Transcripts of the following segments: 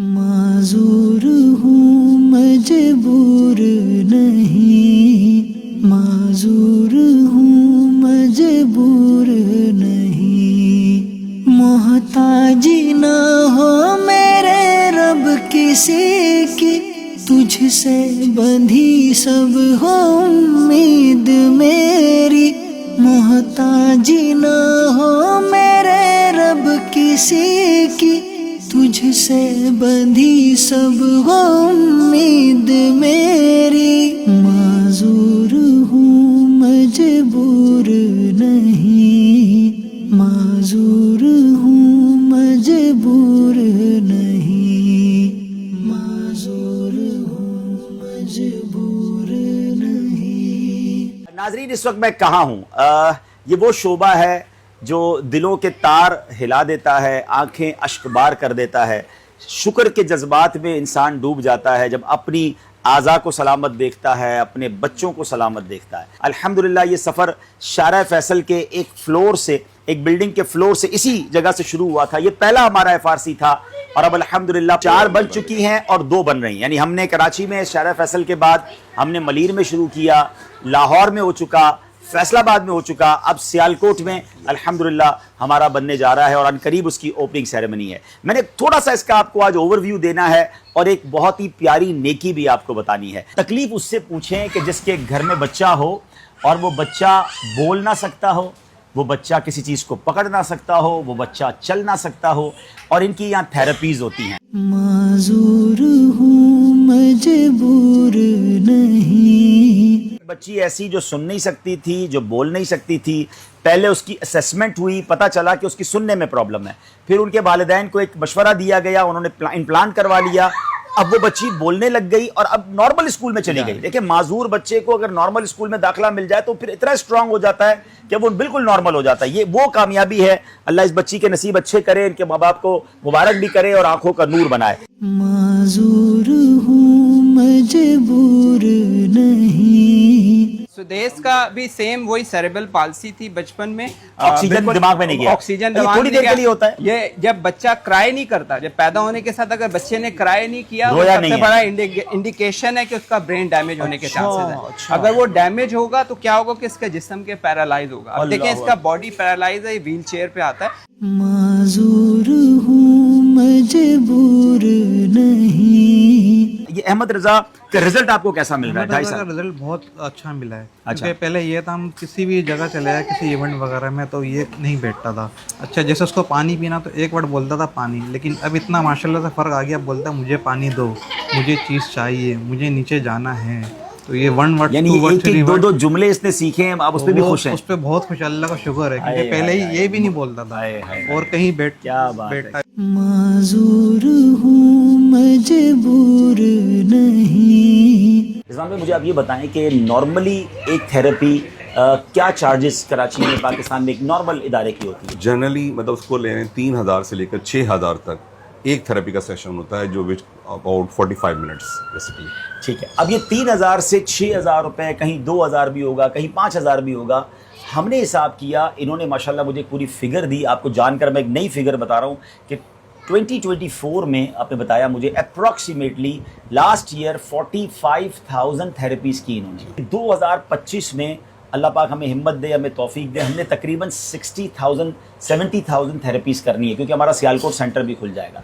معذور ہوں مجبور نہیں، معذور ہوں مجبور نہیں، محتاجی نہ ہو میرے رب کسی کی، تجھ سے بندھی سب ہو امید میری، محتاجی نہ ہو میرے رب کسی کی، تجھ سے بندھی سب ہو امید میری، معذور ہوں مجبور نہیں، معذور ہوں مجبور نہیں، معذور ہوں مجبور نہیں۔ ناظرین، اس وقت میں کہاں ہوں؟ یہ وہ شعبہ ہے جو دلوں کے تار ہلا دیتا ہے، آنکھیں اشک بار کر دیتا ہے، شکر کے جذبات میں انسان ڈوب جاتا ہے جب اپنی اعضاء کو سلامت دیکھتا ہے، اپنے بچوں کو سلامت دیکھتا ہے۔ الحمدللہ یہ سفر شارع فیصل کے ایک فلور سے، ایک بلڈنگ کے فلور سے، اسی جگہ سے شروع ہوا تھا۔ یہ پہلا ہمارا FRC تھا اور اب الحمدللہ 4 بن چکی ہیں اور 2 بن رہی ہیں۔ یعنی ہم نے کراچی میں شارع فیصل کے بعد ہم نے ملیر میں شروع کیا، لاہور میں ہو چکا، فیصل آباد میں ہو چکا، اب سیالکوٹ میں الحمدللہ ہمارا بننے جا رہا ہے اور عنقریب اس کی اوپننگ سیریمنی ہے۔ میں نے تھوڑا سا اس کا آپ کو آج اوور ویو دینا ہے اور ایک بہت ہی پیاری نیکی بھی آپ کو بتانی ہے۔ تکلیف اس سے پوچھیں کہ جس کے گھر میں بچہ ہو اور وہ بچہ بول نہ سکتا ہو، وہ بچہ کسی چیز کو پکڑ نہ سکتا ہو، وہ بچہ چل نہ سکتا ہو، اور ان کی یہاں تھیراپیز ہوتی ہیں۔ معذور ہوں مجبور نہیں۔ بچی ایسی جو سن نہیں سکتی تھی، جو بول نہیں سکتی تھی، پہلے اس کی اسیسمنٹ ہوئی، پتہ چلا کہ اس کی سننے میں پرابلم ہے، پھر ان کے والدین کو ایک مشورہ دیا گیا، انہوں نے امپلانٹ کروا لیا، اب وہ بچی بولنے لگ گئی اور اب نارمل اسکول میں چلی گئی۔ دیکھیں، معذور بچے کو اگر نارمل اسکول میں داخلہ مل جائے تو پھر اتنا اسٹرانگ ہو جاتا ہے کہ وہ بالکل نارمل ہو جاتا ہے۔ یہ وہ کامیابی ہے، اللہ اس بچی کے نصیب اچھے کرے، ان کے ماں باپ کو مبارک بھی کرے اور آنکھوں کا نور بنائے۔ معذور ہوں مجبور نہیں۔ سدیس کا بھی سیم وہی سیریبل پالسی تھی بچپن میں، آکسیجن دماغ میں نہیں گیا، آکسیجن دماغ تھوڑی دیر کے لیے ہوتا ہے۔ یہ جب بچہ کرائے نہیں کرتا، جب پیدا ہونے کے ساتھ اگر بچے نے کرائے نہیں کیا، رویا سب نہیں سے ہے، بڑا انڈیکیشن ہے کہ اس کا برین ڈیمیج ہونے کے چانسز ہیں۔ اگر وہ ڈیمیج ہوگا تو کیا ہوگا کہ اس کا جسم کے پیرالائز ہوگا۔ اب دیکھیں، اس کا باڈی پیرالائز ہے، یہ ویل چیئر پہ آتا ہے۔ معذور ہوں مجبور نہیں۔ یہ احمد رضا کا رزلٹ آپ کو کیسا مل رہا ہے؟ 2.5 کا سال رزلٹ بہت اچھا ملا ہے، کیونکہ پہلے یہ تھا ہم کسی بھی جگہ چلے جائے، کسی ایونٹ وغیرہ میں تو یہ نہیں بیٹھتا تھا۔ اچھا، جیسے اس کو پانی پینا تو ایک ورڈ بولتا تھا پانی، لیکن اب اتنا ماشاءاللہ سے فرق آ گیا، بولتا مجھے پانی دو، مجھے چیز چاہیے، مجھے نیچے جانا ہے۔ تو یہ 1 ورڈ، یعنی 2 ورڈ، 3 ورڈ، 2 جملے اس نے سیکھے ہیں، آپ اس پہ بھی خوش ہیں؟ اس پہ بہت خوش، اللہ کا شکر ہے، کیونکہ پہلے ہی یہ بھی نہیں بولتا تھا اور کہیں بیٹھتا۔ معذور ہوں مجبور نہیں۔ رضوان بھائی، مجھے آپ یہ بتائیں کہ نارملی ایک تھیراپی کیا چارجز کراچی میں، پاکستان میں ایک نارمل ادارے کی ہوتی ہے؟ جنرلی مطلب اس کو لیں 3000 سے لے کر 6000 تک ایک تھراپی کا سیشن ہوتا ہے، جو وچ اباؤٹ 45 منٹس بیسیکلی۔ ٹھیک ہے، اب یہ 3000 سے 6000 روپے، کہیں 2000 بھی ہوگا، کہیں 5000 بھی ہوگا۔ ہم نے حساب کیا، انہوں نے ماشاءاللہ مجھے پوری فگر دی، آپ کو جان کر میں ایک نئی فگر بتا رہا ہوں کہ 2024 میں آپ نے بتایا مجھے اپروکسیمیٹلی لاسٹ ایئر 45,000 تھیراپیز کی انہوں نے۔ 2025 میں اللہ پاک ہمیں ہمت دے، ہمیں توفیق دے، ہم نے تقریباً 70,000 تھیراپیز کرنی ہے، کیونکہ ہمارا سیالکوٹ سینٹر بھی کھل جائے گا۔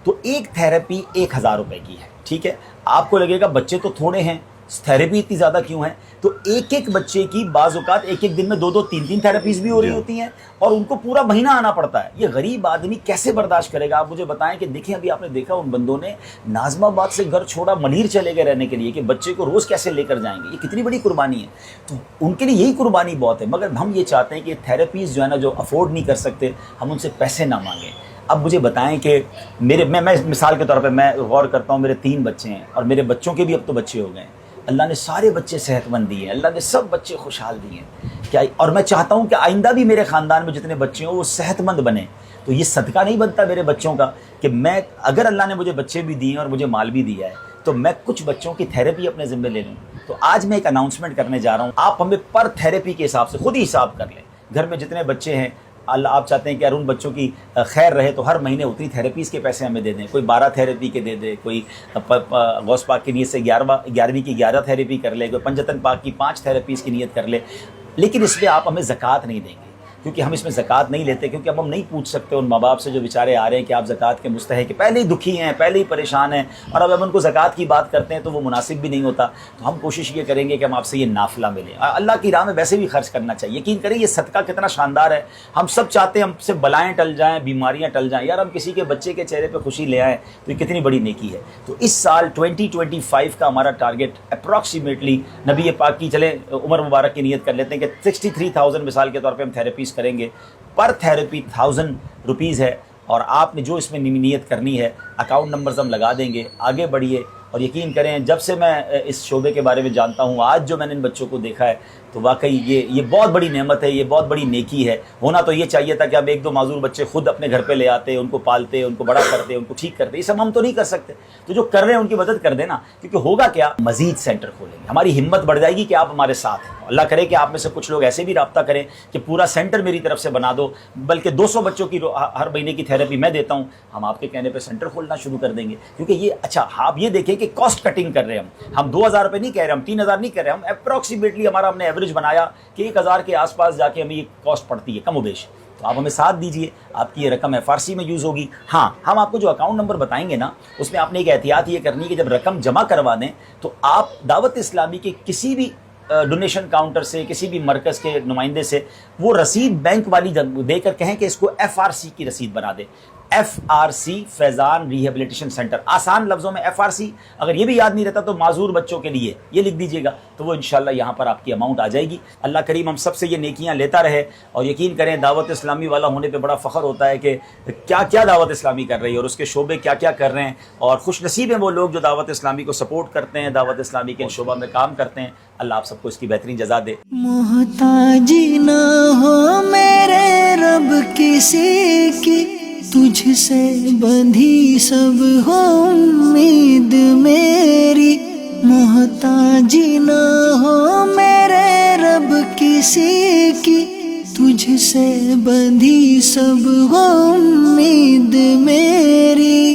تو ایک تھیراپی 1000 روپے کی ہے، ٹھیک ہے؟ آپ کو لگے گا بچے تو تھوڑے ہیں، تھیراپی اتنی زیادہ کیوں ہے؟ تو ایک بچے کی بعض اوقات ایک دن میں 2 3 تھیراپیز بھی ہو رہی ہوتی ہیں اور ان کو پورا مہینہ آنا پڑتا ہے۔ یہ غریب آدمی کیسے برداشت کرے گا؟ آپ مجھے بتائیں کہ دیکھیں، ابھی آپ نے دیکھا ان بندوں نے ناظم آباد سے گھر چھوڑا، ملیر چلے گئے رہنے کے لیے کہ بچے کو روز کیسے لے کر جائیں گے۔ یہ کتنی بڑی قربانی ہے، تو ان کے لیے یہی قربانی بہت ہے۔ مگر ہم یہ چاہتے ہیں کہ تھیراپیز جو ہے نا، جو افورڈ نہیں کر سکتے، ہم ان سے پیسے نہ مانگیں۔ اب مجھے بتائیں کہ میں مثال کے طور پہ میں غور کرتا ہوں، میرے 3 بچے ہیں اور میرے بچوں کے بھی اب تو بچے ہو گئے ہیں۔ اللہ نے سارے بچے صحت مند دیے ہیں، اللہ نے سب بچے خوشحال دیے ہیں کیا، اور میں چاہتا ہوں کہ آئندہ بھی میرے خاندان میں جتنے بچے ہوں وہ صحت مند بنیں۔ تو یہ صدقہ نہیں بنتا میرے بچوں کا کہ میں، اگر اللہ نے مجھے بچے بھی دیے اور مجھے مال بھی دیا ہے، تو میں کچھ بچوں کی تھیراپی اپنے ذمہ لے لوں۔ تو آج میں ایک اناؤنسمنٹ کرنے جا رہا ہوں، آپ ہمیں پر تھیراپی کے حساب سے خود ہی حساب کر لیں، گھر میں جتنے بچے ہیں اللہ آپ چاہتے ہیں کہ یار ان بچوں کی خیر رہے تو ہر مہینے اتنی تھیراپیز کے پیسے ہمیں دے دیں, کوئی 12 تھیراپی کے دے دے, کوئی غوث پاک کی نیت سے 11ویں کی 11 تھیراپی کر لے, کوئی پنجتن پاک کی 5 تھیراپیز کی نیت کر لے. لیکن اس پہ آپ ہمیں زکوٰۃ نہیں دیں گے, کیونکہ ہم اس میں زکوٰۃ نہیں لیتے, کیونکہ اب ہم نہیں پوچھ سکتے ان ماں باپ سے جو بیچارے آ رہے ہیں کہ آپ زکوٰۃ کے مستحق ہیں, پہلے ہی دکھی ہیں, پہلے ہی پریشان ہیں, اور اب ان کو زکوٰۃ کی بات کرتے ہیں تو وہ مناسب بھی نہیں ہوتا. تو ہم کوشش یہ کریں گے کہ ہم آپ سے یہ نافلہ ملے. اللہ کی راہ میں ویسے بھی خرچ کرنا چاہیے. یقین کریں یہ صدقہ کتنا شاندار ہے. ہم سب چاہتے ہیں ہم سے بلائیں ٹل جائیں, بیماریاں ٹل جائیں, یار ہم کسی کے بچے کے چہرے پہ خوشی لے آئیں تو یہ کتنی بڑی نیکی ہے. تو اس سال 2025 کا ہمارا ٹارگیٹ اپروکسیمیٹلی نبی پاک کی چلیں عمر مبارک کی نیت کر لیتے ہیں کہ 63,000 مثال کے طور پہ ہم تھیراپیز کریں گے. پر تھیراپی 1000 روپیز ہے, اور آپ نے جو اس میں نیت کرنی ہے اکاؤنٹ نمبرز ہم لگا دیں گے. آگے بڑھیے, اور یقین کریں جب سے میں اس شعبے کے بارے میں جانتا ہوں, آج جو میں نے ان بچوں کو دیکھا ہے تو واقعی یہ بہت بڑی نعمت ہے, یہ بہت بڑی نیکی ہے. ہونا تو یہ چاہیے تھا کہ اب 1-2 معذور بچے خود اپنے گھر پہ لے آتے, ان کو پالتے, ان کو بڑا کرتے, ان کو ٹھیک کرتے. یہ سب ہم تو نہیں کر سکتے, تو جو کر رہے ہیں ان کی مدد کر دینا. کیونکہ ہوگا کیا, مزید سینٹر کھولیں گے, ہماری ہمت بڑھ جائے گی کہ آپ ہمارے ساتھ ہیں. اللہ کرے کہ آپ میں سے کچھ لوگ ایسے بھی رابطہ کریں کہ پورا سینٹر میری طرف سے بنا دو, بلکہ 200 بچوں کی ہر مہینے کی تھیراپی میں دیتا ہوں. ہم آپ کے کہنے پہ سینٹر کھولنا شروع کر دیں گے. کیونکہ یہ اچھا آپ یہ دیکھیں کہ کاسٹ کٹنگ کر رہے ہیں ہم 2,000 روپے نہیں کہہ رہے, ہم 3,000 نہیں کہہ رہے, ہم اپروکسیمیٹلی ہمارا ہم نے ایوریج بنایا کہ 1,000 کے آس پاس جا کے ہمیں یہ کاسٹ پڑتی ہے کم و بیش. تو آپ ہمیں ساتھ دیجئے, آپ کی یہ رقم FRC میں یوز ہوگی. ہاں ہم آپ کو جو اکاؤنٹ نمبر بتائیں گے نا, اس میں آپ نے ایک احتیاط یہ کرنی ہے کہ جب رقم جمع کروا دیں تو آپ دعوت اسلامی کے کسی بھی ڈونیشن کاؤنٹر سے, کسی بھی مرکز کے نمائندے سے وہ رسید بینک والی دے کر کہیں کہ اس کو FRC کی رسید بنا دے. FRC فیضان ریہیبلیٹیشن سینٹر, آسان لفظوں میں FRC. اگر یہ بھی یاد نہیں رہتا تو معذور بچوں کے لیے یہ لکھ دیجیے گا, تو وہ انشاءاللہ یہاں پر آپ کی اماؤنٹ آ جائے گی. اللہ کریم ہم سب سے یہ نیکیاں لیتا رہے. اور یقین کریں دعوت اسلامی والا ہونے پہ بڑا فخر ہوتا ہے کہ کیا کیا دعوت اسلامی کر رہی ہے اور اس کے شعبے کیا کیا کر رہے ہیں, اور خوش نصیب ہیں وہ لوگ جو دعوت اسلامی کو سپورٹ کرتے ہیں, دعوت اسلامی کے شعبہ میں کام کرتے ہیں. اللہ آپ سب کو اس کی بہترین جزا دے. محتاجی نہ ہو میرے رب کسی کی, تجھ سے بندھی سب ہو امید میری. محتاجی نہ ہو میرے رب کسی کی, تجھ سے بندھی سب ہو امید میری.